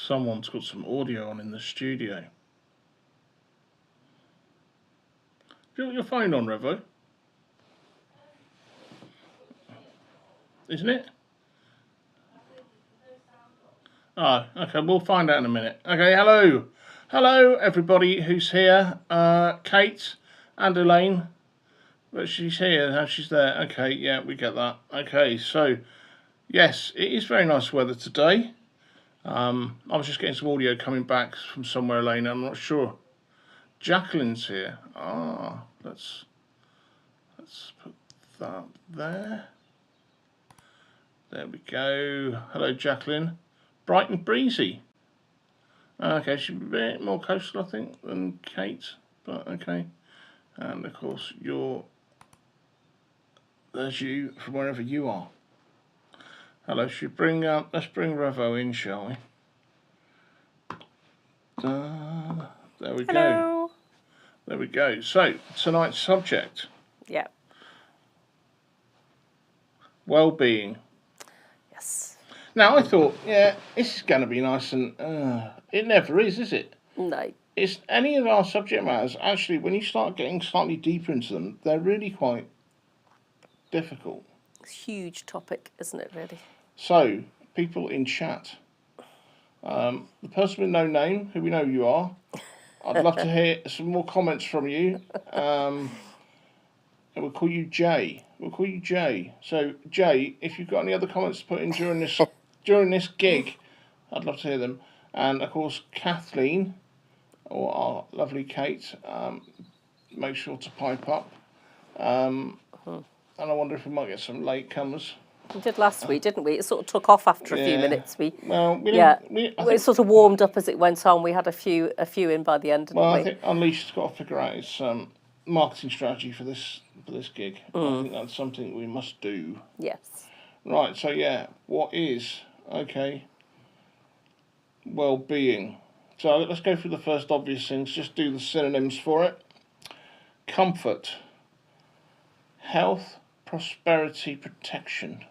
Someone's got some audio on in the studio. You got your phone on, Revo? Isn't it? Oh, okay, we'll find out in a minute. Okay, hello. Hello, everybody who's here. Kate and Elaine. But she's here, now she's there. Okay, yeah, we get that. Okay, so, yes, it is very nice weather today. I was just getting some audio coming back from somewhere, Elaine, I'm not sure. Jacqueline's here. Ah, let's put that there. There we go. Hello, Jacqueline. Bright and breezy. Okay, she's a bit more coastal, I think, than Kate, but okay. And of course, there's you from wherever you are. Hello, let's bring Revo in, shall we? There we go. There we go. So, tonight's subject. Yeah. Well-being. Yes. Now, I thought, yeah, this is going to be nice, and it never is it? No. It's any of our subject matters, actually, when you start getting slightly deeper into them, they're really quite difficult. It's a huge topic, isn't it, really? So, people in chat, the person with no name, who we know you are, I'd love to hear some more comments from you. And we'll call you Jay. So, Jay, if you've got any other comments to put in during this gig, I'd love to hear them. And of course, Kathleen, or our lovely Kate, make sure to pipe up. And I wonder if we might get some latecomers. We did last week, didn't we? It sort of took off after a few minutes. It sort of warmed up as it went on. We had a few in by the end, didn't we? I think Unleashed's got to figure out his marketing strategy for this gig. I think that's something we must do. Yes. Right, so yeah, what is, well-being? So let's go through the first obvious things, just do the synonyms for it. Comfort, health, prosperity, protection.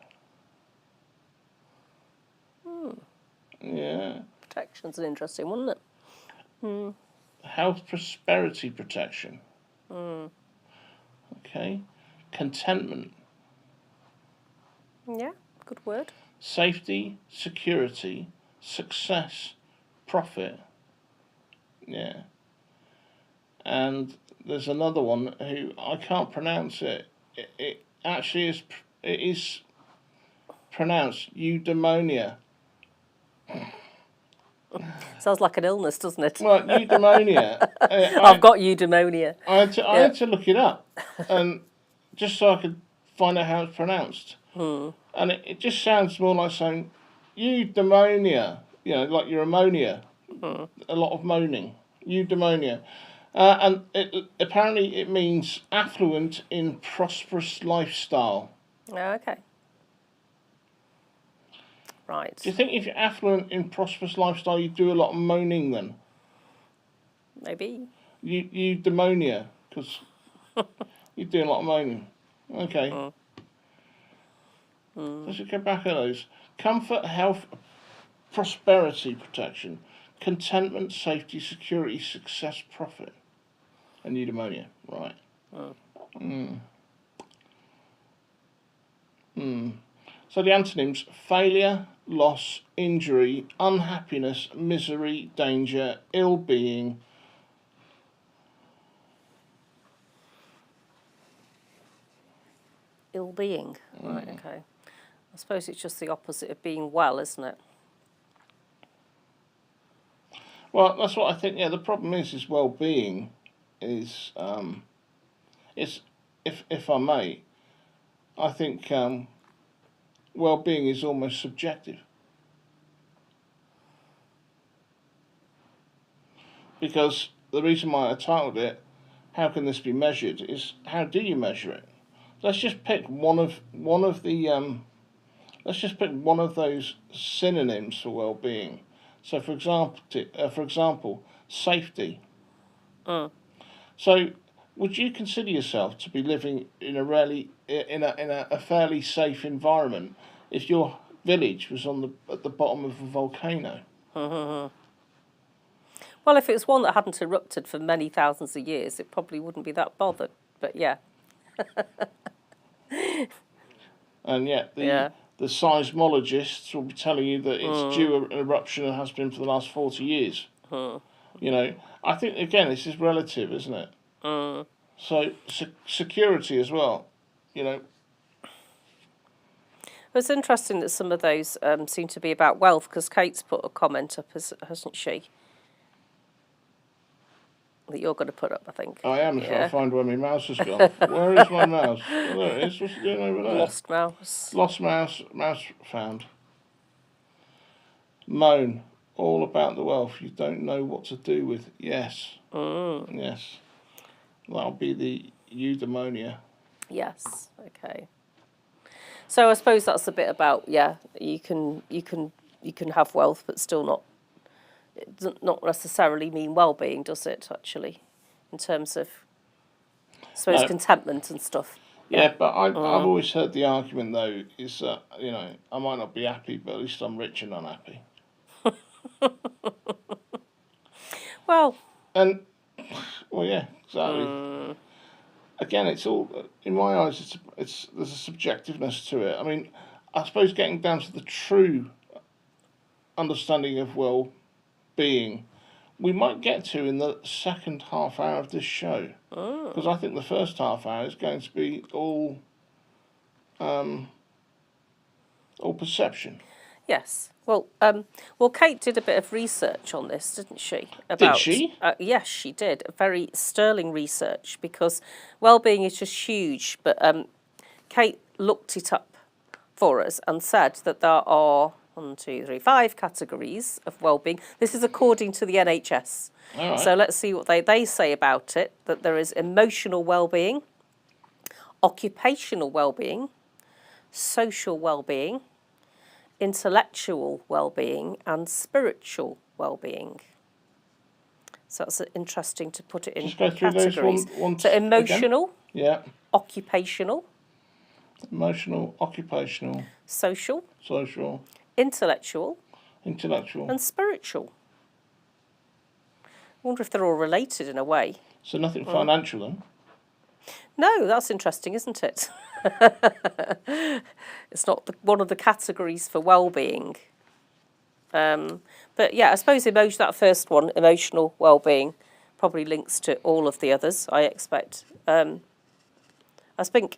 Yeah. Protection's an interesting one, isn't it? Health, prosperity, protection. Okay. Contentment. Yeah, good word. Safety, security, success, profit. Yeah. And there's another one who I can't pronounce it. It actually is pronounced eudaimonia. Sounds like an illness, doesn't it? Well, eudaimonia. I've got eudaimonia. I had to look it up, and just so I could find out how it's pronounced. And it just sounds more like saying eudaimonia, like your ammonia. A lot of moaning. Eudaimonia. And apparently it means affluent in prosperous lifestyle. Oh, okay. Right. Do you think if you're affluent in prosperous lifestyle, you do a lot of moaning then? Maybe. Eudaimonia, because you do a lot of moaning. Okay. Let's just go back at those. Comfort, health, prosperity, protection, contentment, safety, security, success, profit, and eudaimonia. Right. So the antonyms: failure, loss, injury, unhappiness, misery, danger, ill-being. Ill-being. Right, okay. I suppose it's just the opposite of being well, isn't it? Well, that's what I think. Yeah, the problem is well-being is if I may, I think well-being is almost subjective, because the reason why I titled it "How Can This Be Measured?" is how do you measure it? Let's just pick one of those synonyms for well-being. So, for example, safety. So, would you consider yourself to be living in a fairly safe environment if your village was at the bottom of a volcano? Well, if it was one that hadn't erupted for many thousands of years, it probably wouldn't be that bothered. But yeah. And yet Yeah. the seismologists will be telling you that it's due an eruption and has been for the last 40 years. You know, I think, again, this is relative, isn't it? So, security as well, you know. It's interesting that some of those seem to be about wealth, because Kate's put a comment up, hasn't she? That you're going to put up, I think. I am, if I find where my mouse has gone. Where is my mouse? Oh, there it is. What's it doing over there? Lost mouse. Lost mouse. Mouse found. Moan. All about the wealth you don't know what to do with. Yes. Yes. That'll be the eudaimonia. Yes. Okay. So I suppose that's a bit about, you can have wealth, but still not. It doesn't not necessarily mean well-being, does it? Actually, in terms of, I suppose, contentment and stuff. Yeah, but I've always heard the argument though is that I might not be happy, but at least I'm rich and unhappy. Well, yeah, exactly. Again, it's all, in my eyes, it's there's a subjectiveness to it. I mean, I suppose getting down to the true understanding of well-being, we might get to in the second half hour of this show, because I think the first half hour is going to be all perception. yes. Well, Kate did a bit of research on this, didn't she? Did she? Yes, she did. Very sterling research, because well-being is just huge. But Kate looked it up for us and said that there are 5 categories of well-being. This is according to the NHS. All right. So let's see what they say about it. That there is emotional well-being, occupational well-being, social well-being, intellectual well-being, and spiritual well-being. So that's interesting to put it in Just go through categories. those one So emotional, again. Yeah. occupational, Emotional, occupational, social, social, intellectual, intellectual. and spiritual. I wonder if they're all related in a way. So nothing financial then? No, that's interesting, isn't it? It's not one of the categories for well-being. But yeah, I suppose that first one, emotional well-being, probably links to all of the others, I expect. I think,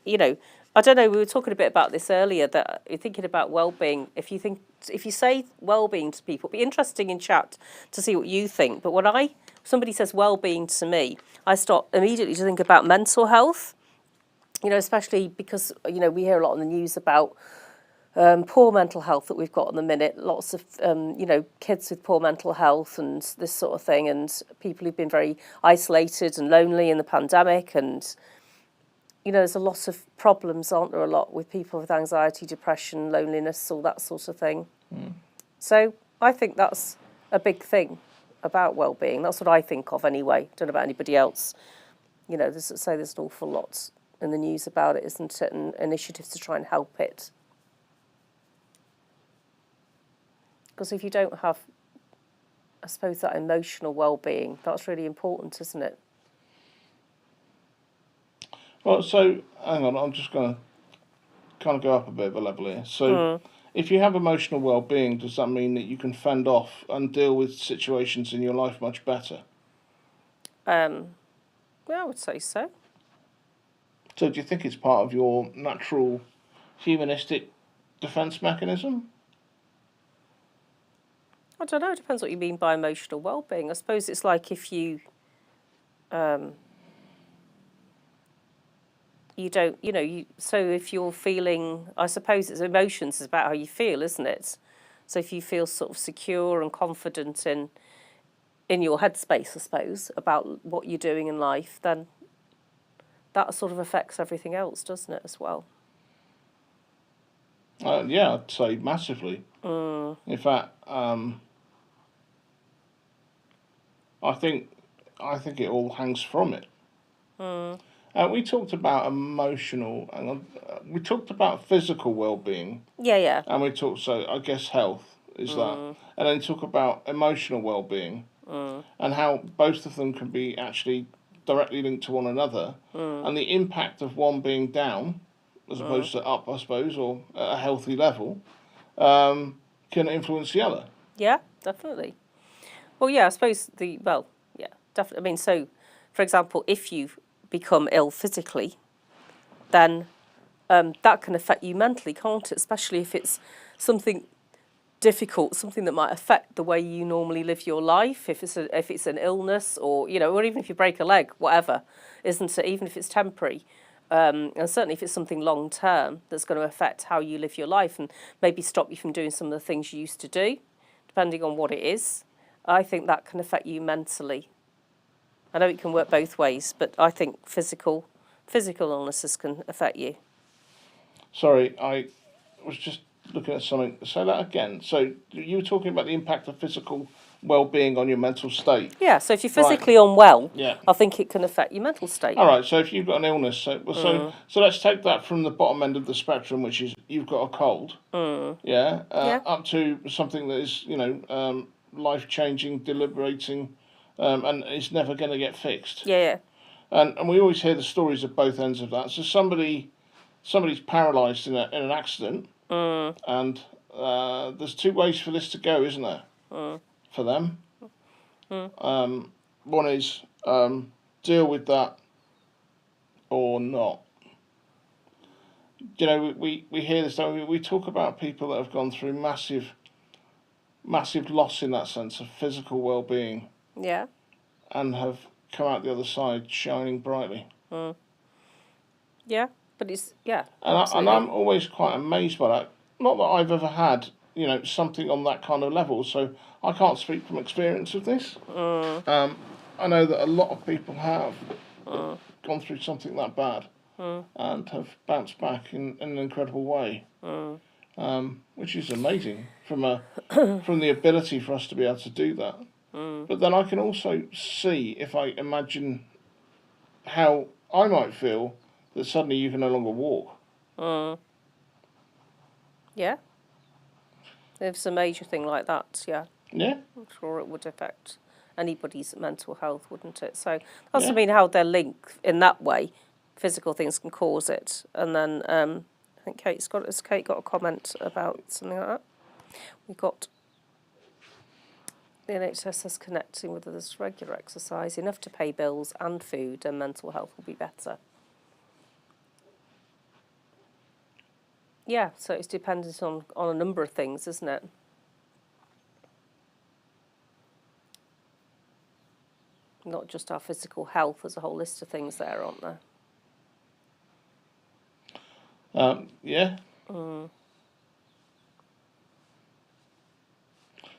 I don't know, we were talking a bit about this earlier, that you're thinking about well-being. If you say well-being to people, it'd be interesting in chat to see what you think. But when somebody says well-being to me, I start immediately to think about mental health. Especially because, we hear a lot in the news about poor mental health that we've got in the minute. Lots of, kids with poor mental health and this sort of thing, and people who've been very isolated and lonely in the pandemic. And, there's a lot of problems, aren't there, a lot with people with anxiety, depression, loneliness, all that sort of thing. So I think that's a big thing about well-being. That's what I think of anyway. Don't know about anybody else. There's an awful lot in the news about it, isn't it, and initiatives to try and help it. Because if you don't have, I suppose, that emotional well-being, that's really important, isn't it? Well, so, hang on, I'm just going to kind of go up a bit of a level here. So, if you have emotional well-being, does that mean that you can fend off and deal with situations in your life much better? Well, I would say so. So do you think it's part of your natural humanistic defence mechanism? I don't know, it depends what you mean by emotional well-being. I suppose it's like if you so if you're feeling, I suppose it's emotions is about how you feel, isn't it? So if you feel sort of secure and confident in your headspace, I suppose, about what you're doing in life, then that sort of affects everything else, doesn't it, as well? Yeah, I'd say massively. In fact, I think it all hangs from it. We talked about we talked about physical well-being. Yeah. And we talked, so I guess health is that. And then talk about emotional well-being and how both of them can be actually directly linked to one another, and the impact of one being down as opposed to up, I suppose, or at a healthy level, can influence the other. Yeah, definitely. Well, yeah, I suppose yeah, definitely. I mean, so, for example, if you become ill physically, then that can affect you mentally, can't it? Especially if it's something difficult, something that might affect the way you normally live your life. If it's an illness, or or even if you break a leg, whatever, isn't it? Even if it's temporary, and certainly if it's something long term that's going to affect how you live your life and maybe stop you from doing some of the things you used to do, depending on what it is. I think that can affect you mentally. I know it can work both ways, but I think physical illnesses can affect you. Sorry, I was just looking at something. Say that again. So you were talking about the impact of physical well-being on your mental state. Yeah, so if you're physically unwell, Yeah. I think it can affect your mental state. All right. So if you've got an illness, so let's take that from the bottom end of the spectrum, which is you've got a cold. Yeah. Up to something that is life-changing, deliberating, and it's never going to get fixed. Yeah. And we always hear the stories of both ends of that. So somebody's paralysed in an accident, and there's two ways for this to go, isn't there? For them. One is deal with that or not. We hear this, don't we? We talk about people that have gone through massive loss in that sense of physical well-being. Yeah. And have come out the other side shining brightly. Yeah, but it's, yeah. And I'm always quite amazed by that. Not that I've ever had, something on that kind of level, so I can't speak from experience of this. I know that a lot of people have gone through something that bad and have bounced back in an incredible way, which is amazing from the ability for us to be able to do that. But then I can also see, if I imagine how I might feel, that suddenly you can no longer walk. Yeah. If it's a major thing like that, yeah. Yeah. I'm sure it would affect anybody's mental health, wouldn't it? So that's I mean how they're linked in that way. Physical things can cause it, and then I think Kate got a comment about something like that. We got the NHS says connecting with others, regular exercise, enough to pay bills and food, and mental health will be better. Yeah, so it's dependent on a number of things, isn't it? Not just our physical health, there's a whole list of things there, aren't there? Yeah.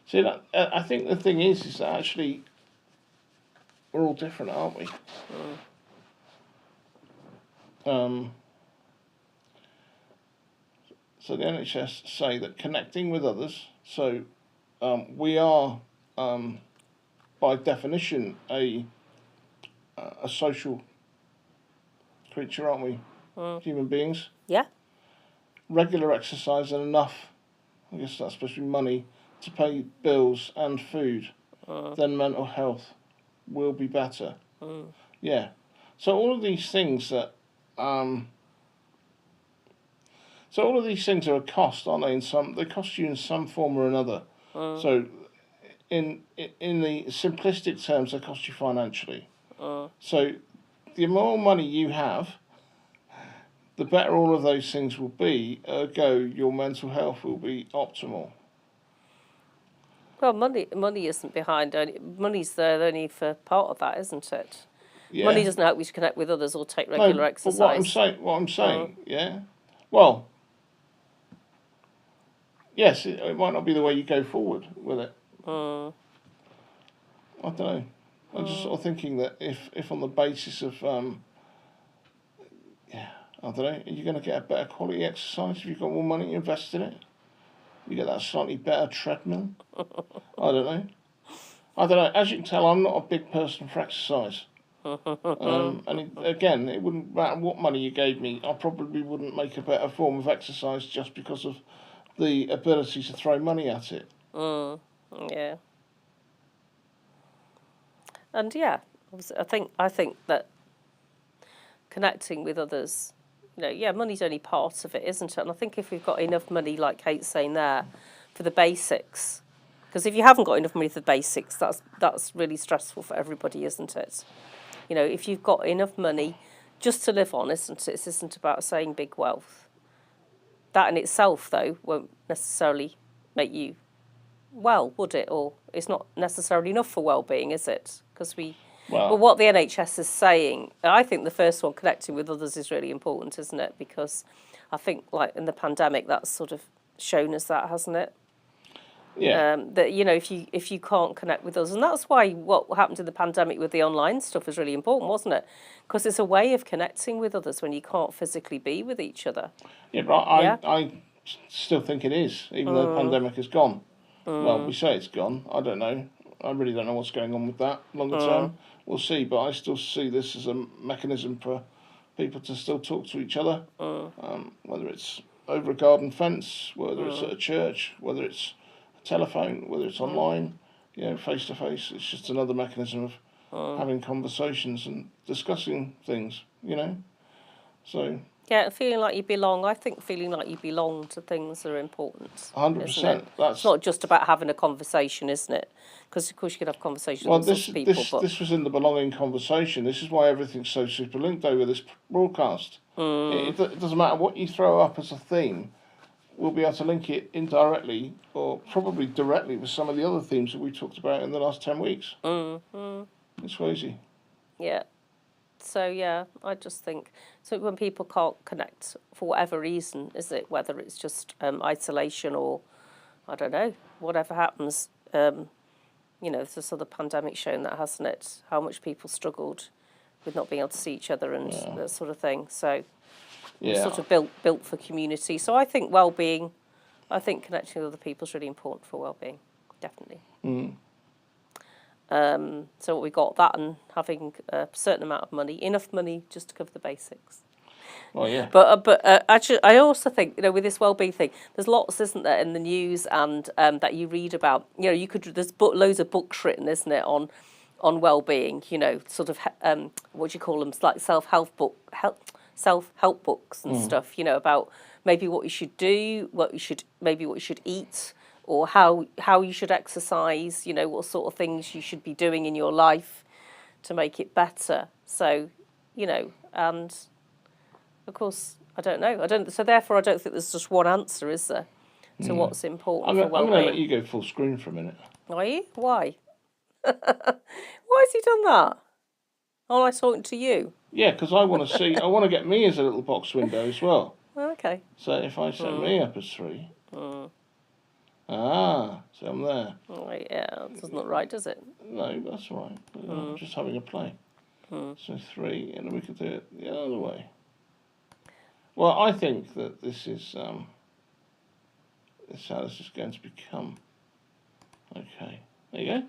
See, I think the thing is that actually we're all different, aren't we? So the NHS say that connecting with others, so we are by definition a social creature, aren't we? Human beings. Yeah. Regular exercise and enough, I guess that's supposed to be money, to pay bills and food, then mental health will be better. Yeah. So all of these things that so all of these things are a cost, aren't they? They cost you in some form or another. So in the simplistic terms, they cost you financially. So the more money you have, the better all of those things will be. Ergo, your mental health will be optimal. Well, money isn't behind only. Money's there only for part of that, isn't it? Yeah. Money doesn't help you to connect with others or take regular exercise. But what I'm saying, yeah. Well, yes, it might not be the way you go forward with it. I don't know. I'm just sort of thinking that if on the basis of I don't know, are you going to get a better quality exercise if you've got more money invested in it? You get that slightly better treadmill? I don't know. As you can tell, I'm not a big person for exercise. And again, it wouldn't matter what money you gave me, I probably wouldn't make a better form of exercise just because of the ability to throw money at it. Yeah. And yeah, obviously, I think that connecting with others, yeah, money's only part of it, isn't it? And I think if we've got enough money, like Kate's saying there, for the basics, because if you haven't got enough money for the basics, that's really stressful for everybody, isn't it? If you've got enough money just to live on, isn't it? This isn't about saying big wealth. That in itself, though, won't necessarily make you well, would it? Or it's not necessarily enough for well-being, is it? Because well, what the NHS is saying, I think the first one, connecting with others, is really important, isn't it? Because I think, like in the pandemic, that's sort of shown us that, hasn't it? Yeah. That if you can't connect with others, and that's why what happened in the pandemic with the online stuff was really important, wasn't it? Because it's a way of connecting with others when you can't physically be with each other. Yeah, but I still think it is, even though the pandemic is gone. Well, we say it's gone. I don't know. I really don't know what's going on with that longer term. We'll see. But I still see this as a mechanism for people to still talk to each other, whether it's over a garden fence, whether it's at a church, whether it's a telephone, whether it's online, face to face. It's just another mechanism of having conversations and discussing things, So. Yeah, feeling like you belong. I think feeling like you belong to things are important. 100%. It's not just about having a conversation, isn't it? Because of course you could have conversations with lots of people. This was in the belonging conversation. This is why everything's so super linked over this broadcast. It doesn't matter what you throw up as a theme. We'll be able to link it indirectly or probably directly with some of the other themes that we talked about in the last 10 weeks. It's crazy. Yeah. So, yeah, I just think, so when people can't connect for whatever reason, is it, whether it's just isolation or, I don't know, whatever happens, there's this other pandemic shown that, hasn't it, how much people struggled with not being able to see each other and that sort of thing. So, it's sort of built for community. So I think well-being, I think connecting with other people is really important for well-being, definitely. So we got that, and having a certain amount of money, enough money just to cover the basics. Oh yeah. But actually, I also think with this well-being thing, there's lots, isn't there, in the news and that you read about. There's loads of books written, isn't it, on well-being. Sort of what do you call them? Like self-help books and stuff. About maybe what you should do, what you should eat, or how you should exercise, what sort of things you should be doing in your life to make it better. So, and of course, I don't know. So therefore, I don't think there's just one answer, is there, to what's important for well-being. I'm going to let you go full screen for a minute. Are you? Why? Why has he done that? Am I talking to you? Yeah, because I want to get me as a little box window as well. Okay. So if I set me up as 3... so I'm there. Oh, yeah, that doesn't look right, does it? No, that's all right. I'm just having a play. So 3, and we could do it the other way. Well, I think that this is how this is going to become. Okay, there you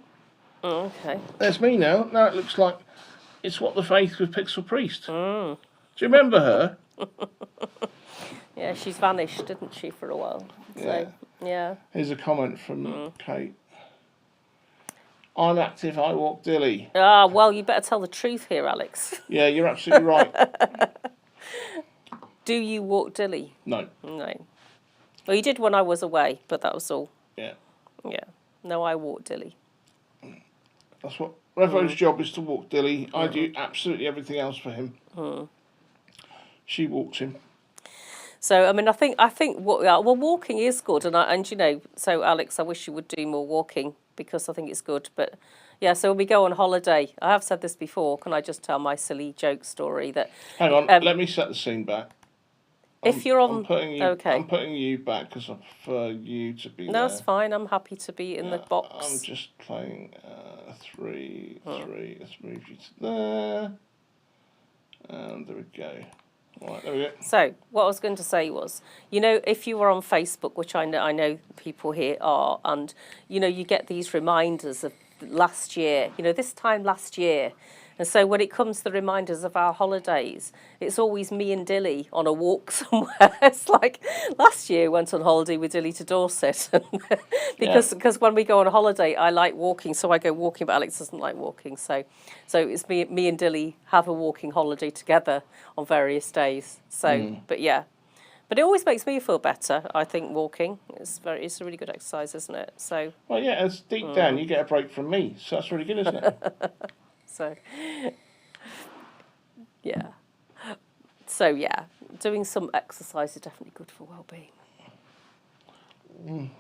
go. Okay. There's me now. Now it looks like it's W.T.Faith with Pixel Priest. Do you remember her? Yeah, she's vanished, didn't she, for a while? So, yeah. Here's a comment from Kate. I'm active, I walk dilly. Ah, well, you better tell the truth here, Alex. Yeah, you're absolutely right. Do you walk dilly? No. No. Well, you did when I was away, but that was all. Yeah. Yeah. No, I walk dilly. That's what Revo's job is, to walk dilly. I do absolutely everything else for him. She walks him. So I mean, I think walking is good, and so Alex, I wish you would do more walking because I think it's good. But yeah, so when we go on holiday, I have said this before. Can I just tell my silly joke story that? Hang on, let me set the scene back. If you're on, I'm putting you back because I prefer you to be there. No, it's fine. I'm happy to be in the box. I'm just playing 3. Let's move you to there, and there we go. Right, there we go. So what I was going to say was, if you were on Facebook, which I know people here are, and you get these reminders of last year, this time last year, And so when it comes to the reminders of our holidays, it's always me and Dilly on a walk somewhere. It's like last year we went on holiday with Dilly to Dorset. because when we go on a holiday, I like walking, so I go walking, but Alex doesn't like walking. So it's me and Dilly have a walking holiday together on various days. So, but yeah. But it always makes me feel better, I think, walking. It's a really good exercise, isn't it? So, Well, yeah, it's deep down, you get a break from me, so that's really good, isn't it? so yeah. So yeah, doing some exercise is definitely good for well-being.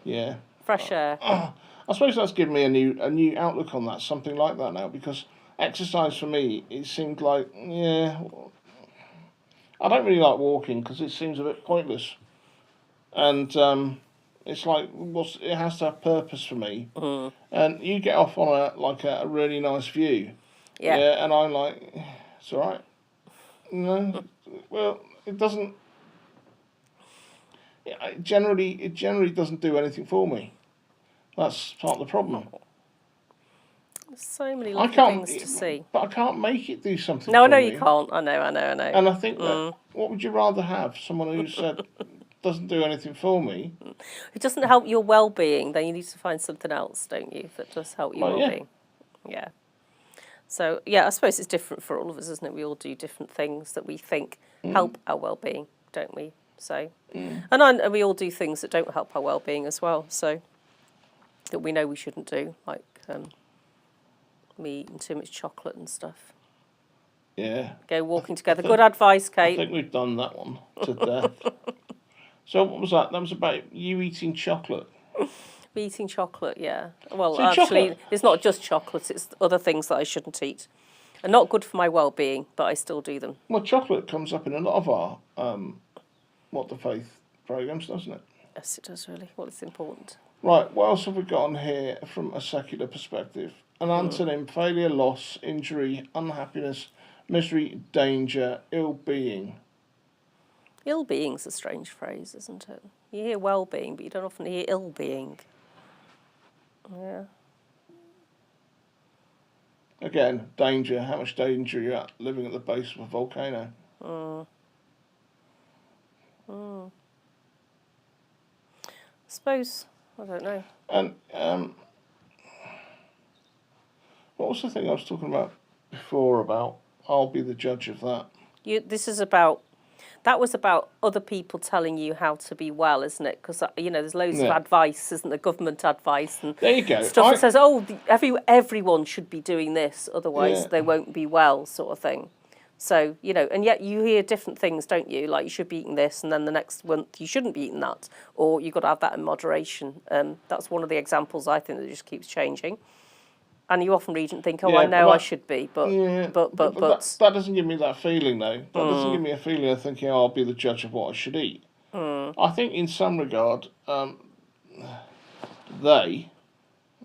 Yeah. Fresh air. I suppose that's given me a new outlook on that, something like that now, because exercise for me, it seemed like, yeah, I don't really like walking because it seems a bit pointless. And it's like, it has to have purpose for me. And you get off on a really nice view. Yeah. And I'm like, it's all right. No, well, it doesn't. It generally doesn't do anything for me. That's part of the problem. There's so many lovely things to see. But I can't make it do something. No, I for know me. you can't. I know. And I think that, what would you rather have? Someone who said doesn't do anything for me. It doesn't help your well-being, then you need to find something else, don't you, that does help your well-being. Yeah. So, yeah, I suppose it's different for all of us, isn't it? We all do different things that we think help our well-being, don't we? So, and we all do things that don't help our well-being as well, so that we know we shouldn't do, like me eating too much chocolate and stuff. Yeah. Go walking together. Good advice, Kate. I think we've done that one to death. So what was that? That was about you eating chocolate. Me eating chocolate, yeah. Well, So actually, chocolate- it's not just chocolate, it's other things that I shouldn't eat. And not good for my well-being, but I still do them. Well, chocolate comes up in a lot of our W.T.Faith programs, doesn't it? Yes, it does, really. Well, it's important. Right, what else have we got on here from a secular perspective? An antonym: failure, loss, injury, unhappiness, misery, danger, ill-being. Ill-being's a strange phrase, isn't it? You hear well-being, but you don't often hear ill-being. Yeah. Again, danger. How much danger are you at living at the base of a volcano? I suppose, I don't know. And what was the thing I was talking about before about I'll be the judge of that? That was about other people telling you how to be well, isn't it? Because, there's loads of advice, isn't there? Government advice and there you go. Stuff that says, everyone should be doing this, otherwise they won't be well, sort of thing. So, and yet you hear different things, don't you? Like, you should be eating this, and then the next month you shouldn't be eating that, or you've got to have that in moderation. That's one of the examples, I think, that just keeps changing. And you often read and think, I know I should be, but that doesn't give me that feeling, though. That doesn't give me a feeling of thinking, I'll be the judge of what I should eat. I think in some regard,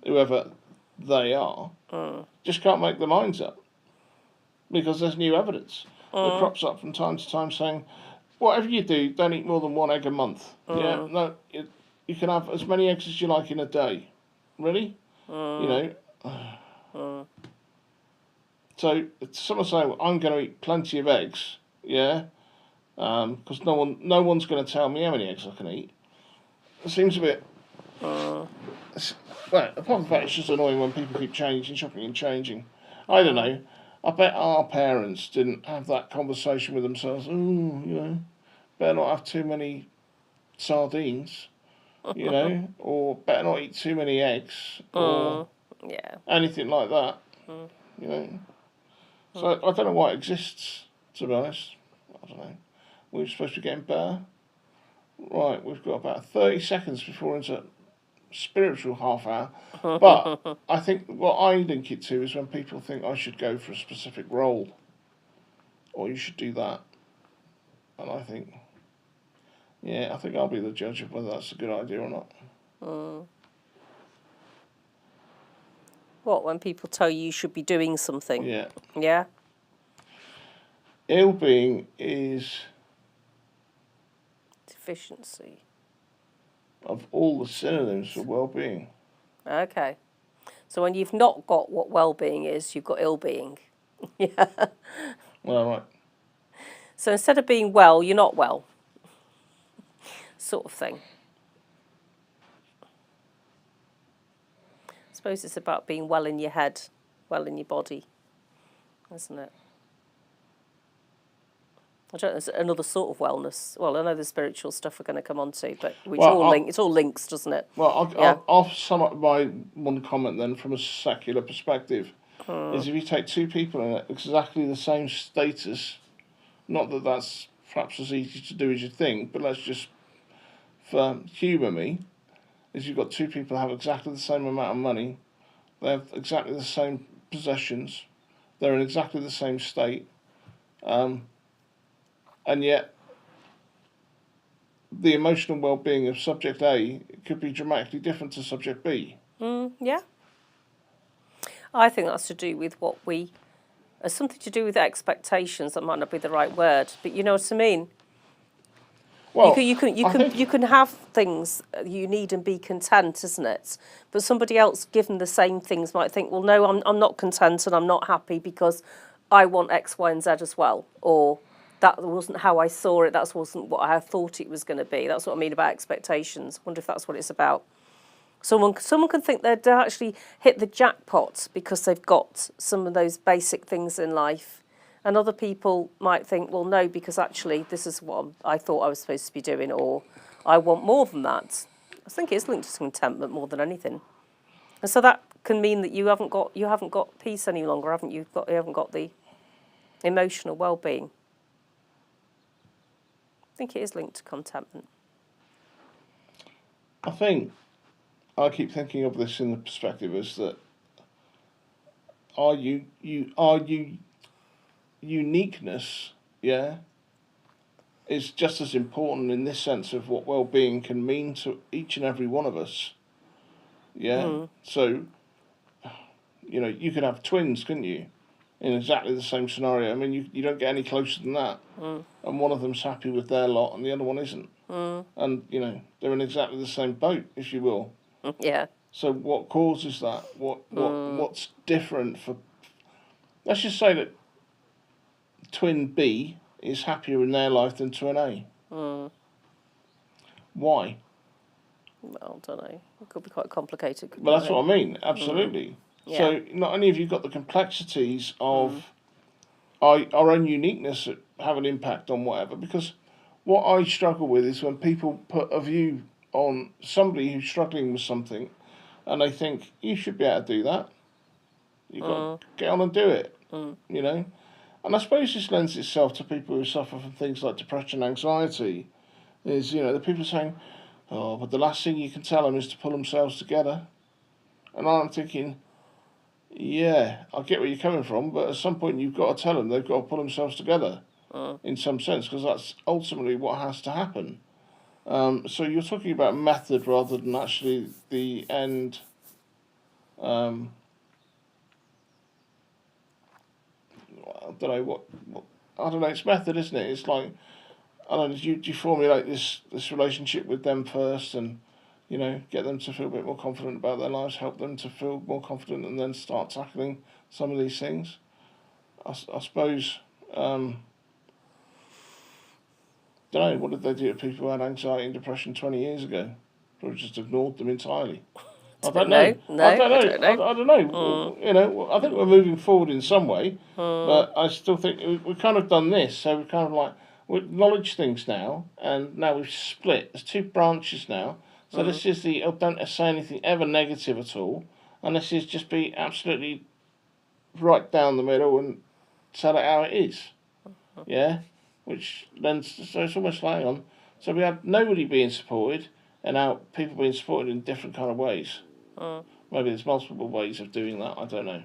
whoever they are, just can't make their minds up. Because there's new evidence that crops up from time to time saying, whatever you do, don't eat more than one egg a month. Yeah, no, you can have as many eggs as you like in a day. Really? So someone saying, well, I'm going to eat plenty of eggs, because no one's going to tell me how many eggs I can eat. It seems a bit. Well, apart from the fact it's just annoying when people keep shopping and changing. I don't know. I bet our parents didn't have that conversation with themselves. Better not have too many sardines, or better not eat too many eggs, or anything like that, So I don't know why it exists, to be honest. I don't know. We're supposed to be getting better. Right, we've got about 30 seconds before into spiritual half hour. But I think what I link it to is when people think I should go for a specific role, or you should do that. And I think, I think I'll be the judge of whether that's a good idea or not. What, when people tell you should be doing something? Yeah. Yeah? Ill-being is... deficiency. Of all the synonyms for well-being. Okay. So when you've not got what well-being is, you've got ill-being. Yeah. Well, right. So instead of being well, you're not well, sort of thing. I suppose it's about being well in your head, well in your body, isn't it? I don't know, there's another sort of wellness. Well, I know the spiritual stuff we're going to come on to, but it all links, doesn't it? Well, Yeah. I'll sum up my one comment then from a secular perspective. Is if you take two people in exactly the same status, not that that's perhaps as easy to do as you think, but let's just, for humour me, is you've got two people who have exactly the same amount of money, they have exactly the same possessions, they're in exactly the same state, and yet the emotional well-being of subject A could be dramatically different to subject B. Yeah. I think that's to do with something to do with expectations. That might not be the right word, but you know what I mean. Well, You can have things you need and be content, isn't it? But somebody else given the same things might think, well, no, I'm not content and I'm not happy because I want X, Y, and Z as well, or that wasn't how I saw it. That wasn't what I thought it was going to be. That's what I mean about expectations. I wonder if that's what it's about. Someone can think they'd actually hit the jackpot because they've got some of those basic things in life. And other people might think, well, no, because actually this is what I thought I was supposed to be doing, or I want more than that. I think it's linked to contentment more than anything. And so that can mean that you haven't got peace any longer, haven't you? You haven't got the emotional well-being. I think it is linked to contentment. I think I keep thinking of this in the perspective is that are you uniqueness, yeah, is just as important in this sense of what well-being can mean to each and every one of us. Yeah. So, you could have twins, couldn't you? In exactly the same scenario. I mean, you don't get any closer than that. And one of them's happy with their lot and the other one isn't. And, they're in exactly the same boat, if you will. Yeah. So what causes that? What's different for... Let's just say that twin B is happier in their life than twin A. Why? Well, I don't know. It could be quite complicated. Well, that's what I mean. Absolutely. Yeah. So not only have you got the complexities of our own uniqueness that have an impact on whatever, because what I struggle with is when people put a view on somebody who's struggling with something and they think, you should be able to do that. You've got to get on and do it, And I suppose this lends itself to people who suffer from things like depression and anxiety. Is, the people saying, oh, but the last thing you can tell them is to pull themselves together. And I'm thinking, yeah, I get where you're coming from, but at some point you've got to tell them they've got to pull themselves together in some sense, because that's ultimately what has to happen. So you're talking about method rather than actually the end. I don't know what I don't know. It's method, isn't it? It's like, I don't know. Do you formulate this relationship with them first, and get them to feel a bit more confident about their lives, help them to feel more confident, and then start tackling some of these things. I suppose. Don't know, what did they do to people who had anxiety and depression 20 years ago? Probably just ignored them entirely. I don't know. I don't know. I think we're moving forward in some way, but I still think we've kind of done this. So we've kind of like, we acknowledge things now, and now we've split. There's two branches now. So this is the, don't say anything ever negative at all, and this is just be absolutely right down the middle and tell it how it is. Yeah? Which then, so it's almost like on. So we had nobody being supported, and now people being supported in different kind of ways. Maybe there's multiple ways of doing that, I don't know.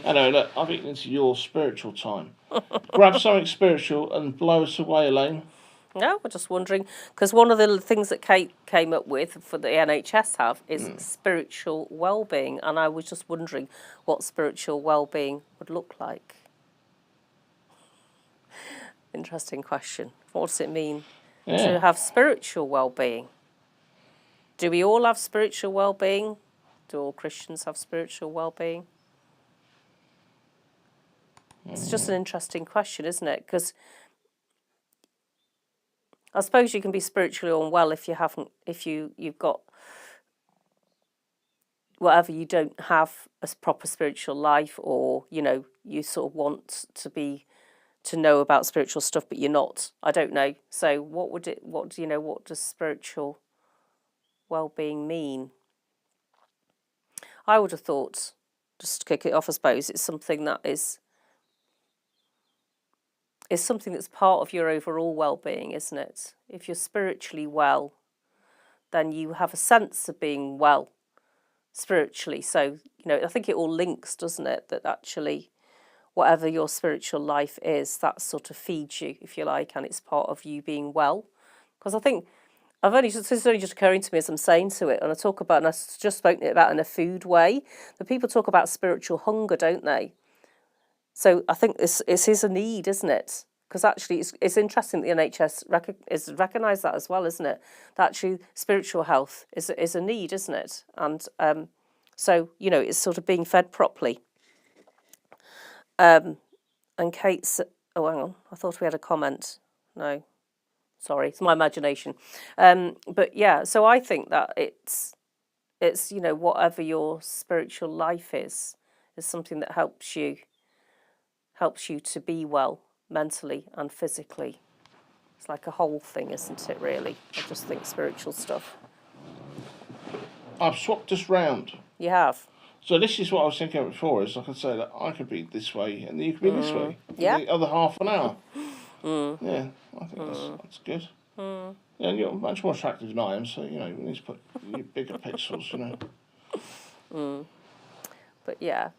Anyway, look, I've eaten into your spiritual time. Grab something spiritual and blow us away, Elaine. No, we're just wondering, because one of the things that Kate came up with for the NHS is spiritual well-being, and I was just wondering what spiritual well-being would look like. Interesting question. What does it mean to have spiritual well-being? Do we all have spiritual well-being? Do all Christians have spiritual well-being? It's just an interesting question, isn't it? Because I suppose you can be spiritually unwell if you've got whatever, you don't have a proper spiritual life, or you sort of want to know about spiritual stuff, but you're not. I don't know. So what does spiritual well-being mean? I would have thought, just to kick it off, I suppose it's something that is something that's part of your overall well-being, isn't it? If you're spiritually well, then you have a sense of being well spiritually. So, I think it all links, doesn't it? That actually, whatever your spiritual life is, that sort of feeds you, if you like, and it's part of you being well. Because I think this is only just occurring to me as I'm saying to it, and I talk about, and I've just spoken about in a food way, that people talk about spiritual hunger, don't they? So I think this is a need, isn't it? Because actually, it's interesting that the NHS is recognised that as well, isn't it? That actually spiritual health is a need, isn't it? And so it's sort of being fed properly. And Kate's, oh, hang on, I thought we had a comment. No, sorry, it's my imagination. But yeah, so I think that it's whatever your spiritual life is something that helps you to be well mentally and physically. It's like a whole thing, isn't it, really? I just think spiritual stuff. I've swapped this round. You have? So this is what I was thinking of before, is I could say that I could be this way and you could be this way for Yeah. the other half an hour. Yeah, I think that's good. Yeah, and you're much more attractive than I am, so, you need to put your bigger pixels, But yeah,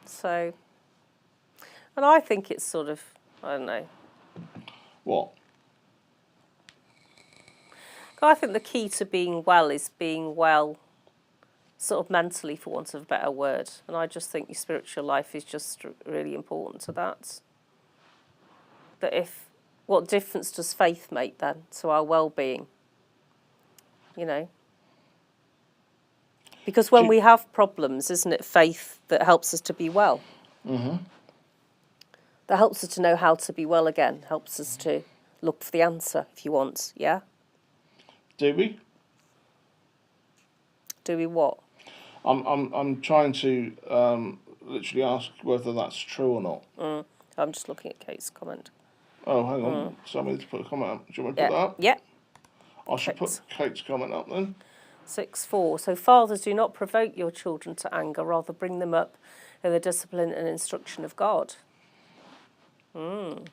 so, and I think it's sort of, I don't know. What? I think the key to being well is being well sort of mentally, for want of a better word. And I just think your spiritual life is just really important to that. But what difference does faith make then to our well-being? Because when we have problems, isn't it faith that helps us to be well? Mm-hmm. That helps us to know how to be well again, helps us to look for the answer, if you want, yeah? Do we? Do we what? I'm trying to literally ask whether that's true or not. I'm just looking at Kate's comment. Oh, hang on. Somebody to put a comment up. Do you want me to put that up? Yeah. I should put Kate's comment up then. 6:4. So fathers, do not provoke your children to anger, rather bring them up in the discipline and instruction of God. So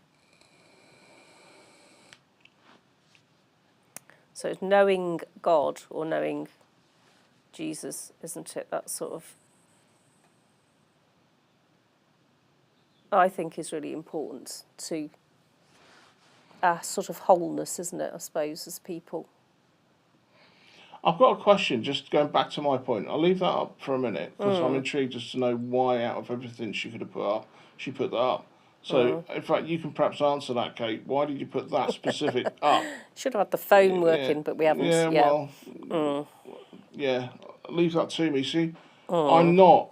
it's knowing God or knowing Jesus, isn't it? That sort of, I think, is really important to our sort of wholeness, isn't it, I suppose, as people. I've got a question, just going back to my point. I'll leave that up for a minute, because I'm intrigued as to know why, out of everything she could have put up, she put that up. So, in fact, you can perhaps answer that, Kate. Why did you put that specific up? Should have had the phone working, but we haven't. Well, leave that to me. See, I'm not,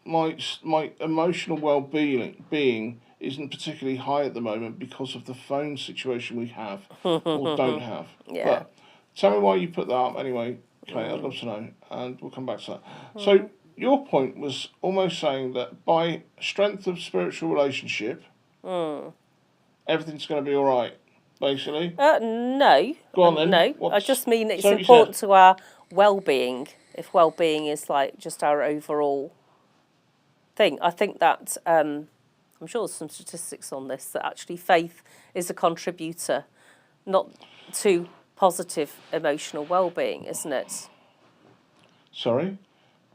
my emotional well-being isn't particularly high at the moment because of the phone situation we have or don't have. Yeah. But tell me why you put that up anyway, Kate. I'd love to know, and we'll come back to that. So your point was almost saying that by strength of spiritual relationship, everything's going to be all right, basically. No. Go on then. No, I just mean it's important to our well-being. If well-being is like just our overall thing, I think that I'm sure there's some statistics on this, that actually faith is a contributor, not to positive emotional well-being, isn't it? Sorry,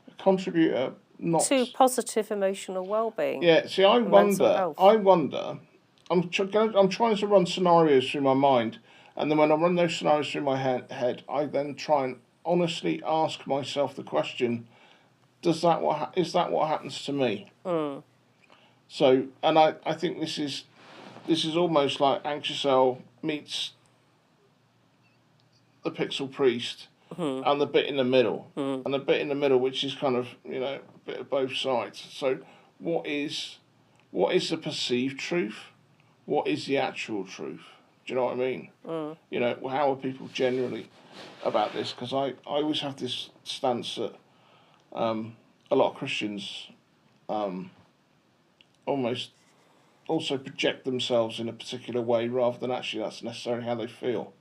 a contributor, not to positive emotional well-being. Yeah. See, I wonder. I'm trying to run scenarios through my mind, and then when I run those scenarios through my head, I then try and honestly ask myself the question: is that what happens to me? So, and I think this is almost like Anxious L meets the Pixel Priest, and the bit in the middle, and the bit in the middle, which is kind of a bit of both sides. So, what is what is the perceived truth? What is the actual truth? Do you know what I mean? You know, how are people generally about this? Because I always have this stance that a lot of Christians almost also project themselves in a particular way rather than actually that's necessarily how they feel.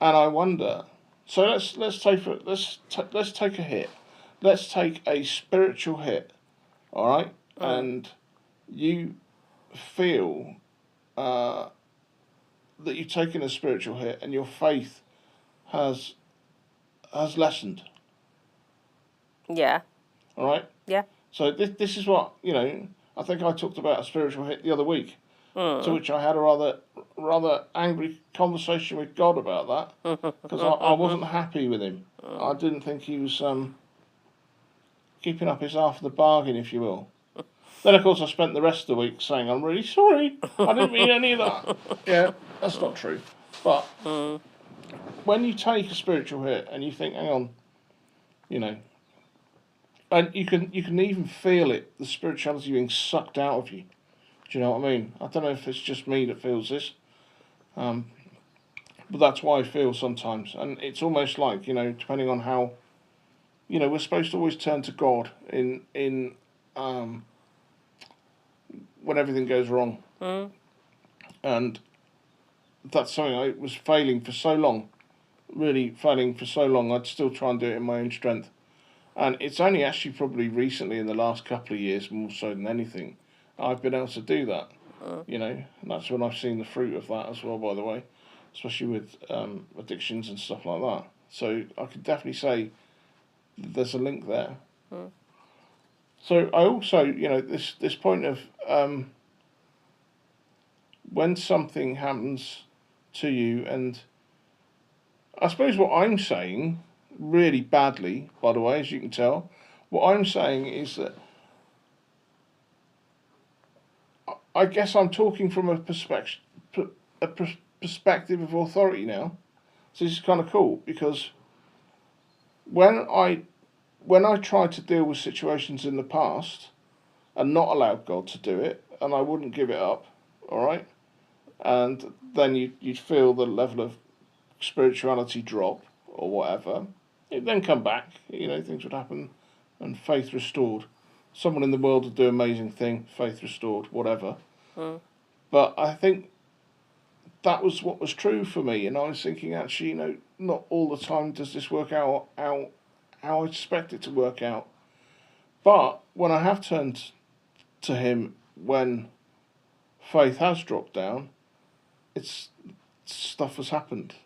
And I wonder. So let's take a hit. Let's take a spiritual hit. All right, and you feel that you've taken a spiritual hit and your faith has lessened. Yeah. All right. Yeah. So this is what, you know, I think I talked about a spiritual hit the other week, to which I had a rather angry conversation with God about that, because I wasn't happy with him. I didn't think he was keeping up his half of the bargain, if you will. Then, of course, I spent the rest of the week saying, I'm really sorry, I didn't mean any of that. Yeah, that's not true. But when you take a spiritual hit and you think, hang on, you know, and you can even feel it, the spirituality being sucked out of you. Do you know what I mean? I don't know if it's just me that feels this, but that's why I feel sometimes. And it's almost like, you know, depending on how, you know, we're supposed to always turn to God in when everything goes wrong. And that's something I was failing for so long, really failing for so long. I'd still try and do it in my own strength. And it's only actually probably recently in the last couple of years, more so than anything, I've been able to do that. You know, and that's when I've seen the fruit of that as well, by the way, especially with addictions and stuff like that. So I could definitely say there's a link there. So I also, you know, this point of when something happens to you, and I suppose what I'm saying, really badly, by the way, as you can tell, what I'm saying is that I guess I'm talking from a perspective of authority now. So this is kind of cool, because when I tried to deal with situations in the past and not allowed God to do it, and I wouldn't give it up, all right, and then you'd feel the level of spirituality drop or whatever. It'd then come back, you know, things would happen, and faith restored. Someone in the world would do an amazing thing, faith restored, whatever. But I think that was what was true for me, and I was thinking, actually, you know, not all the time does this work out how I expect it to work out. But when I have turned to him when faith has dropped down, stuff has happened.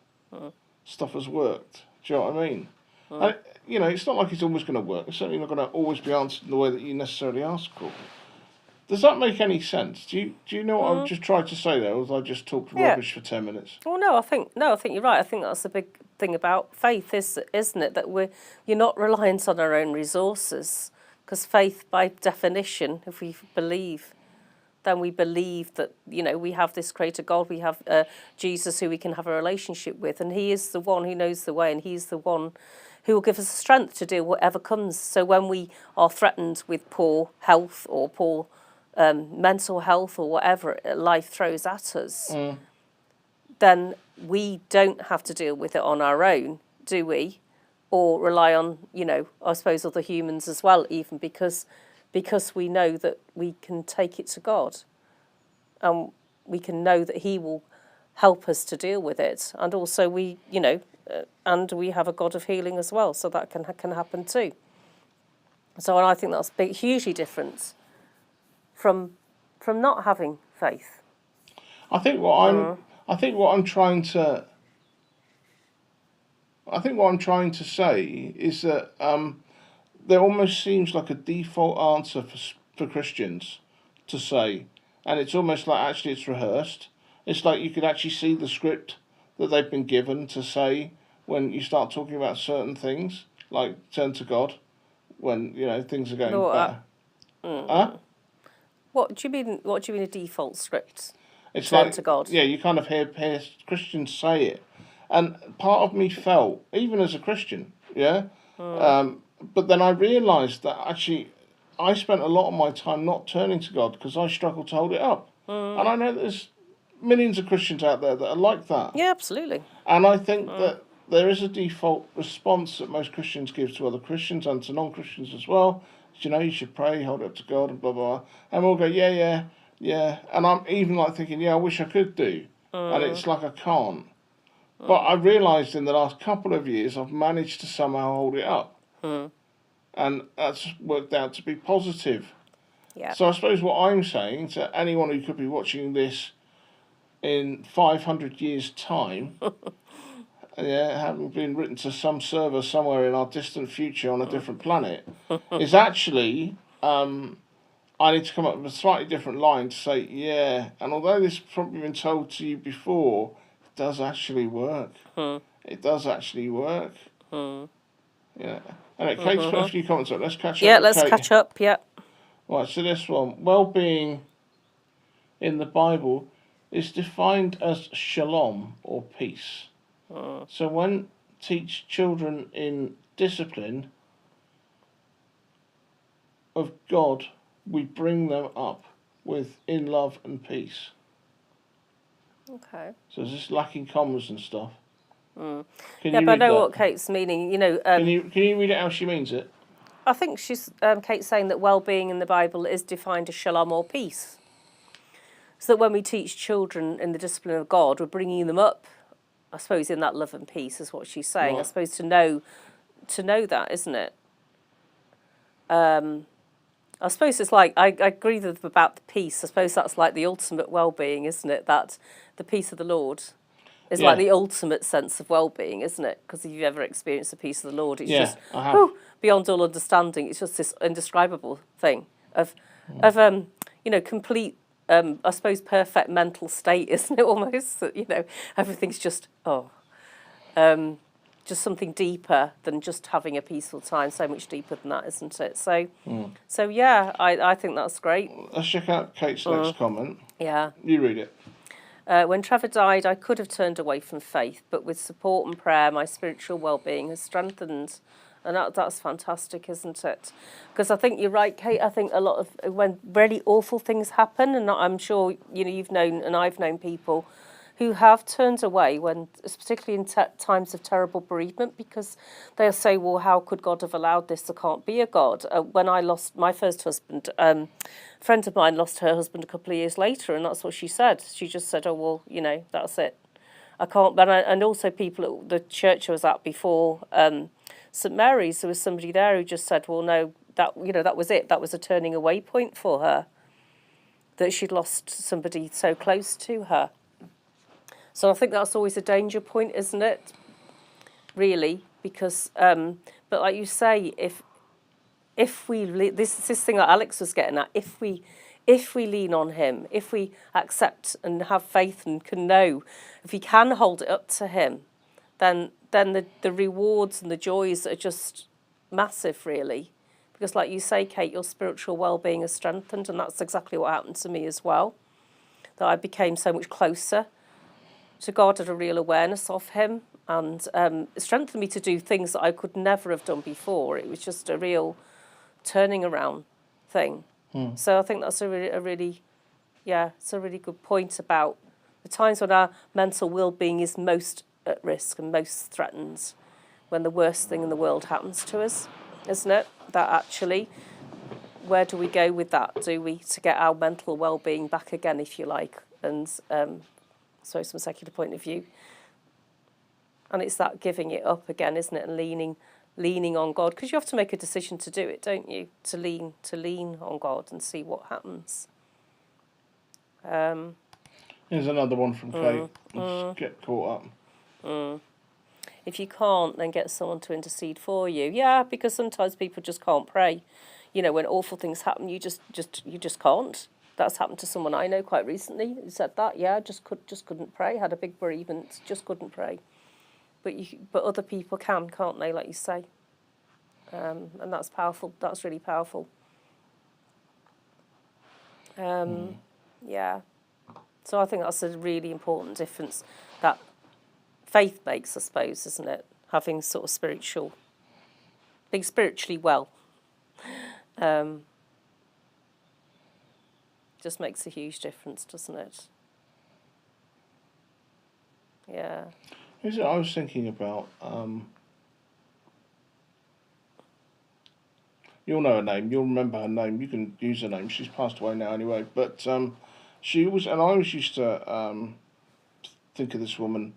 Stuff has worked. Do you know what I mean? And, you know, it's not like it's always going to work. It's certainly not going to always be answered in the way that you necessarily ask for. Does that make any sense? Do you know what I've just tried to say there, or have I just talked rubbish for 10 minutes? Well, no, I think you're right. I think that's the big thing about faith, isn't it? That you're not reliant on our own resources, because faith, by definition, if we believe, then we believe that, you know, we have this creator God, we have Jesus who we can have a relationship with, and he is the one who knows the way, and he's the one who will give us the strength to deal whatever comes. So when we are threatened with poor health or poor mental health or whatever life throws at us, then we don't have to deal with it on our own, do we? Or rely on, you know, I suppose other humans as well, even because we know that we can take it to God, and we can know that he will help us to deal with it. And also we, you know, and we have a God of healing as well, so that can happen too. So I think that's hugely different from not having faith. I think what I'm trying to say is that there almost seems like a default answer for Christians to say, and it's almost like actually it's rehearsed. It's like you could actually see the script that they've been given to say when you start talking about certain things, like turn to God when, you know, things are going better. Huh? What do you mean? What do you mean a default script? It's turn like, to God. Yeah, you kind of hear Christians say it, and part of me felt, even as a Christian, but then I realised that actually I spent a lot of my time not turning to God because I struggled to hold it up. And I know there's millions of Christians out there that are like that. Yeah, absolutely. And I think that there is a default response that most Christians give to other Christians and to non-Christians as well. You know, you should pray, hold it up to God, and blah, blah, blah. And we'll go, yeah. And I'm even like thinking, yeah, I wish I could do. And it's like I can't. But I realised in the last couple of years I've managed to somehow hold it up. And that's worked out to be positive. Yeah. So I suppose what I'm saying to anyone who could be watching this in 500 years' time, having been written to some server somewhere in our distant future on a different planet, is actually, I need to come up with a slightly different line to say, yeah, and although this has probably been told to you before, it does actually work. It does actually work. Yeah. Anyway, Kate's put a few comments up. Let's catch up. Yeah, with let's Kate. catch up. Yeah. Right, so this one, well-being in the Bible is defined as shalom or peace. So when teach children in discipline of God, we bring them up in love and peace. Okay. So is this lacking commas and stuff? Yeah, but I know what Kate's meaning. You know, can you read it how she means it? I think she's Kate's saying that well-being in the Bible is defined as shalom or peace. So that when we teach children in the discipline of God, we're bringing them up, I suppose, in that love and peace is what she's saying. Right. I suppose to know that, isn't it? I suppose it's like, I agree with them about the peace. I suppose that's like the ultimate well-being, isn't it? That the peace of the Lord is like the ultimate sense of well-being, isn't it? Because if you've ever experienced the peace of the Lord, it's just beyond all understanding. It's just this indescribable thing of complete, I suppose, perfect mental state, isn't it? Almost that, everything's just just something deeper than just having a peaceful time. So much deeper than that, isn't it? So yeah, I think that's great. Let's check out Kate's next comment. Yeah. You read it. When Trevor died, I could have turned away from faith, but with support and prayer, my spiritual well-being has strengthened. And that's fantastic, isn't it? Because I think you're right, Kate. I think a lot of when really awful things happen, and I'm sure you've known and I've known people who have turned away when, particularly in times of terrible bereavement, because they'll say, "Well, how could God have allowed this? There can't be a God." When I lost my first husband, a friend of mine lost her husband a couple of years later, and that's what she said. She just said, "Oh well, that's it. I can't." And also people at the church I was at before. St Mary's, there was somebody there who just said, well, no, that was it. That was a turning away point for her, that she'd lost somebody so close to her. So I think that's always a danger point, isn't it? Really, because, but like you say, if we, this thing that Alex was getting at, if we lean on him, if we accept and have faith and can know, if we can hold it up to him, then the rewards and the joys are just massive, really. Because like you say, Kate, your spiritual well-being is strengthened, and that's exactly what happened to me as well. That I became so much closer to God, had a real awareness of him, and it strengthened me to do things that I could never have done before. It was just a real turning around thing. So I think that's a really it's a really good point about the times when our mental well-being is most at risk and most threatened, when the worst thing in the world happens to us, isn't it? That actually, where do we go with that? Do we to get our mental well-being back again, if you like, and so from a secular point of view, and it's that giving it up again, isn't it, and leaning on God, because you have to make a decision to do it, don't you? To lean on God and see what happens. Here's another one from Kate. Let's get caught up. If you can't, then get someone to intercede for you. Yeah, because sometimes people just can't pray. When awful things happen, you just can't. That's happened to someone I know quite recently who said that. Yeah, just couldn't pray. Had a big bereavement, just couldn't pray. But other people can't they? Like you say, and that's powerful. That's really powerful. Yeah. So I think that's a really important difference that faith makes, I suppose, isn't it? Having sort of being spiritually well. Just makes a huge difference, doesn't it? Yeah. Is it? I was thinking about. You'll know her name. You'll remember her name. You can use her name. She's passed away now, anyway. But she was, and I always used to think of this woman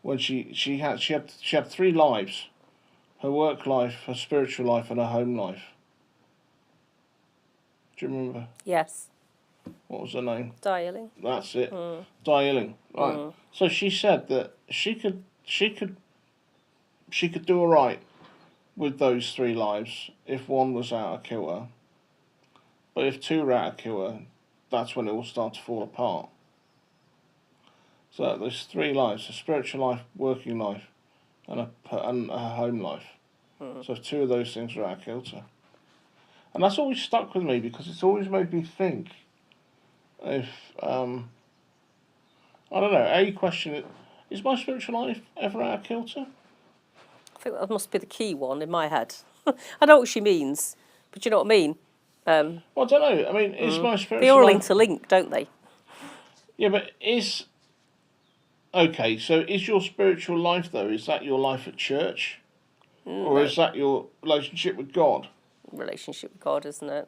when she had three lives: her work life, her spiritual life, and her home life. Do you remember? Yes. What was her name? Dialing. That's it. Dialing. Right. So she said that she could do all right with those three lives if one was out of kilter. But if two were out of kilter, that's when it will start to fall apart. So there's three lives: a spiritual life, working life, and a home life. So if two of those things are out of kilter. And that's always stuck with me because it's always made me think if, I don't know, question it, is my spiritual life ever out of kilter? I think that must be the key one in my head. I know what she means, but you know what I mean? Well, I don't know. I mean, is my spiritual They all life... interlink, don't they? Yeah, but is... Okay, so is your spiritual life, though, is that your life at church? Or is that your relationship with God? Relationship with God, isn't it?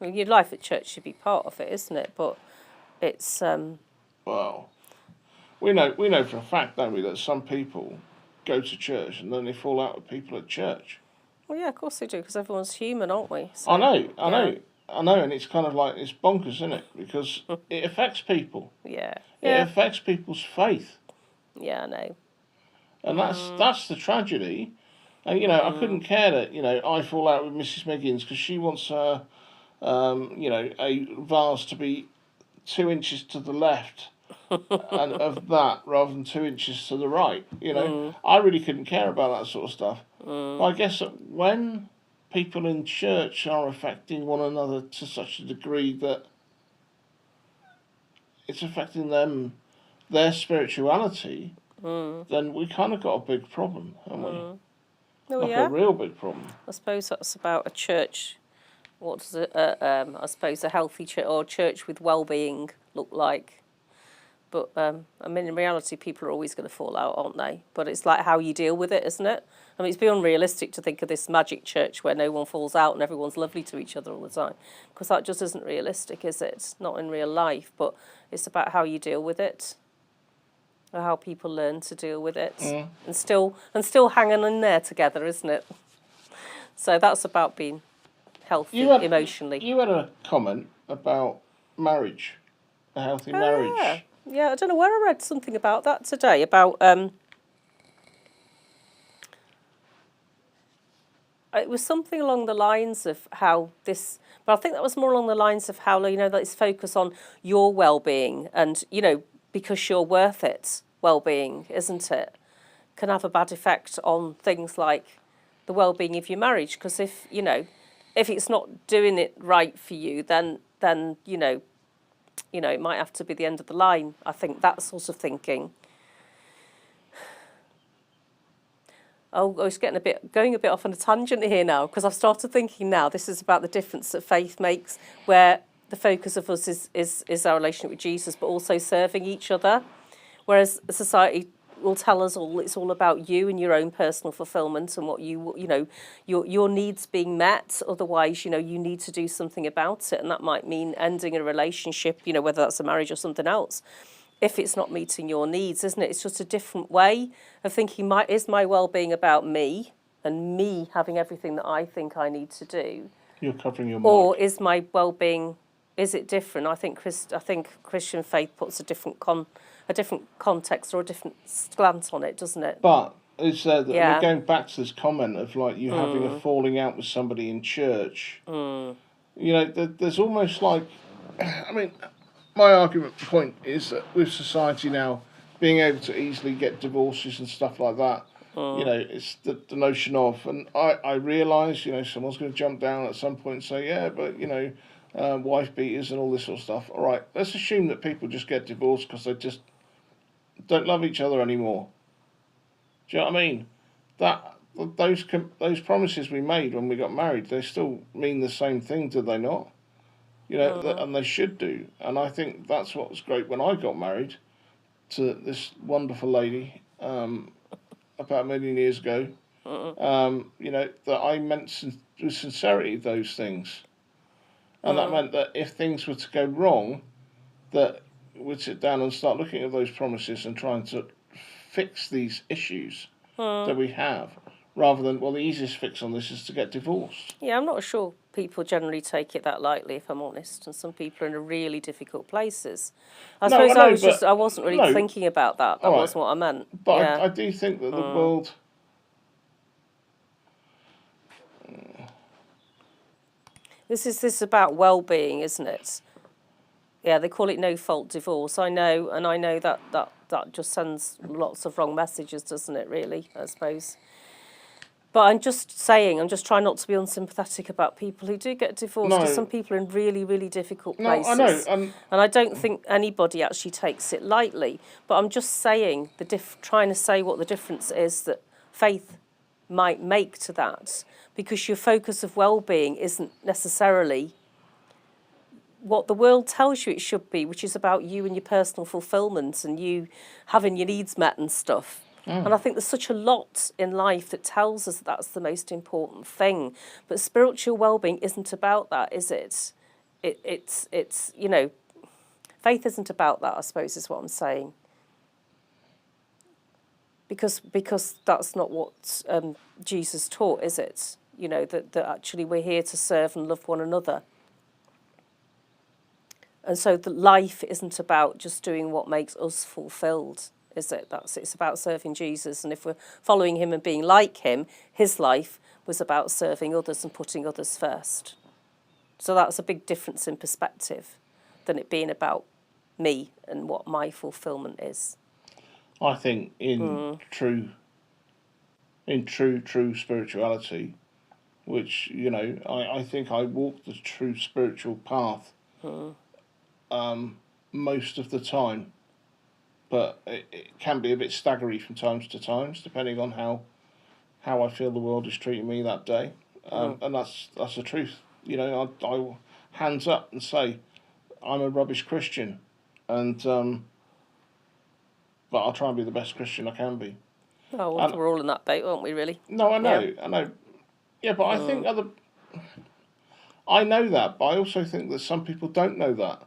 I mean, your life at church should be part of it, isn't it? But it's... Well, we know for a fact, don't we, that some people go to church and then they fall out with people at church. Well, yeah, of course they do, because everyone's human, aren't we? So, I know, and it's kind of like, it's bonkers, isn't it? Because it affects people. Yeah. It affects people's faith. Yeah, I know. And that's the tragedy. And, I couldn't care that, I fall out with Mrs. Miggins because she wants her, a vase to be 2 inches to the left and of that rather than 2 inches to the right. I really couldn't care about that sort of stuff. But I guess that when people in church are affecting one another to such a degree that it's affecting them, their spirituality, then we kind of got a big problem, haven't we? Oh, A real big problem. I suppose that's about a church. What does I suppose a healthy church or church with well-being look like? But I mean, in reality, people are always going to fall out, aren't they? But it's like how you deal with it, isn't it? I mean, it's beyond realistic to think of this magic church where no one falls out and everyone's lovely to each other all the time, because that just isn't realistic, is it? It's not in real life, but it's about how you deal with it, or how people learn to deal with it, and still hanging in there together, isn't it? So that's about being healthy emotionally. You had a comment about marriage, a healthy marriage. Yeah, I don't know where I read something about that today, about... it was something along the lines of how this... But I think that was more along the lines of how, that it's focus on your well-being and, because you're worth it, well-being, isn't it? Can have a bad effect on things like the well-being of your marriage. Because if it's not doing it right for you, then it might have to be the end of the line. I think that sort of thinking. Oh, I was going a bit off on a tangent here now, because I've started thinking now this is about the difference that faith makes, where the focus of us is our relationship with Jesus, but also serving each other. Whereas society will tell us it's all about you and your own personal fulfillment and what your needs being met. Otherwise, you need to do something about it, and that might mean ending a relationship, whether that's a marriage or something else, if it's not meeting your needs, isn't it? It's just a different way of thinking. Is my well-being about me and me having everything that I think I need to do? You're covering your mic. Or is my well-being, is it different? I think Christian faith puts a different context or a different slant on it, doesn't it? But it's we're going back to this comment of like you having a falling out with somebody in church. There's almost like, I mean, my argument point is that with society now being able to easily get divorces and stuff like that, it's the notion of, and I realise, someone's going to jump down at some point and say, yeah, but, wife beaters and all this sort of stuff. All right, let's assume that people just get divorced because they just don't love each other anymore. Do you know what I mean? Those promises we made when we got married, they still mean the same thing, do they not? you know, and they should do. And I think that's what was great when I got married to this wonderful lady about a million years ago. You know, that I meant with sincerity those things. And that meant that if things were to go wrong, that we'd sit down and start looking at those promises and trying to fix these issues that we have, rather than, well, the easiest fix on this is to get divorced. Yeah, I'm not sure people generally take it that lightly, if I'm honest, and some people are in really difficult places. I No, suppose I know, I wasn't really no, thinking about that. That all right. wasn't what I meant. But yeah. I do think that the world... This is about well-being, isn't it? Yeah, they call it no-fault divorce. I know, and I know that just sends lots of wrong messages, doesn't it, really, I suppose. But I'm just trying not to be unsympathetic about people who do get divorced, because some people are in really, really difficult places. No, I know. And I don't think anybody actually takes it lightly. But I'm just saying, trying to say what the difference is that faith might make to that, because your focus of well-being isn't necessarily what the world tells you it should be, which is about you and your personal fulfilment and you having your needs met and stuff. And I think there's such a lot in life that tells us that that's the most important thing. But spiritual well-being isn't about that, is it? It's you know, faith isn't about that, I suppose, is what I'm saying. Because that's not what Jesus taught, is it? You know, that actually we're here to serve and love one another. And so the life isn't about just doing what makes us fulfilled, is it? It's about serving Jesus. And if we're following him and being like him, his life was about serving others and putting others first. So that's a big difference in perspective than it being about me and what my fulfillment is. I think in true spirituality, which, you know, I think I walk the true spiritual path most of the time, but it can be a bit staggery from times to times, depending on how I feel the world is treating me that day, and that's the truth. You know, I hands up and say I'm a rubbish Christian, and but I'll try and be the best Christian I can be. Oh, well, we're all in that boat, aren't we, really? No, I know. Yeah, but I think I know that, but I also think that some people don't know that.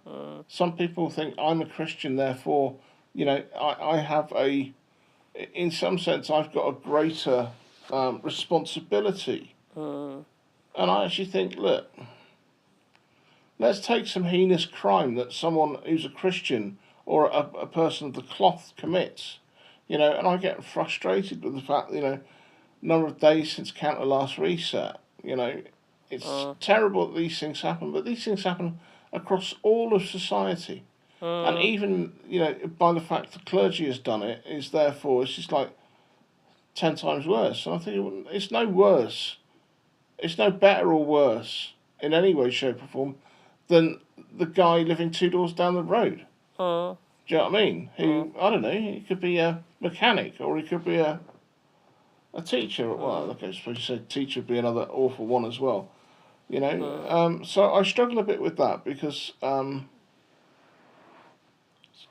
Some people think I'm a Christian, therefore, you know, I have in some sense, I've got a greater responsibility. And I actually think, look, let's take some heinous crime that someone who's a Christian or a person of the cloth commits, you know, and I get frustrated with the fact, you know, number of days since counter last reset, you know, it's terrible that these things happen, but these things happen across all of society. And even, you know, by the fact the clergy has done it, is therefore, it's just like 10 times worse. And I think it's no worse, it's no better or worse in any way, shape or form than the guy living 2 doors down the road. Do you know what I mean? Who, I don't know, he could be a mechanic or he could be a teacher. Well, okay, I suppose you said teacher would be another awful one as well. You know, so I struggle a bit with that because let's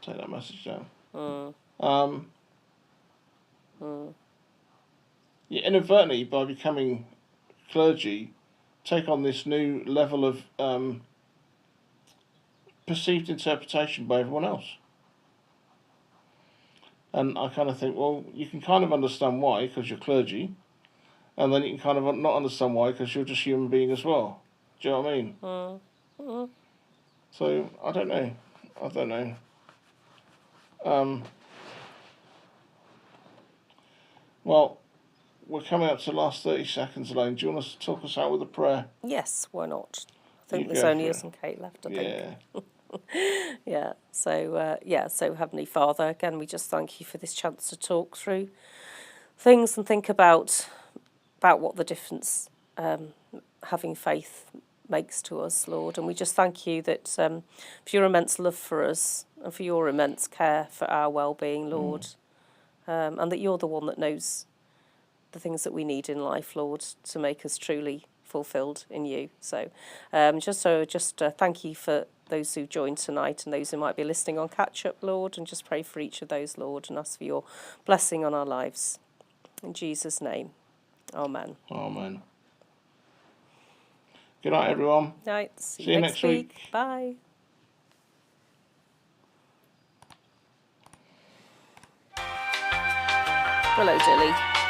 take that message down. You inadvertently, by becoming clergy, take on this new level of perceived interpretation by everyone else. And I kind of think, well, you can kind of understand why, because you're clergy, and then you can kind of not understand why, because you're just a human being as well. Do you know what I mean? So, I don't know. Well, we're coming up to the last 30 seconds, Elaine. Do you want us to talk us out with a prayer? Yes, why not? I think there's only us and Kate left, I think. Yeah. So Heavenly Father, again, we just thank you for this chance to talk through things and think about what the difference having faith makes to us, Lord. And we just thank you that for your immense love for us and for your immense care for our well-being, Lord, and that you're the one that knows the things that we need in life, Lord, to make us truly fulfilled in you. So just thank you for those who joined tonight and those who might be listening on catch-up, Lord, and just pray for each of those, Lord, and ask for your blessing on our lives. In Jesus' name, amen. Amen. Good night, everyone. Night. See you next week. Bye. Hello, Dilly.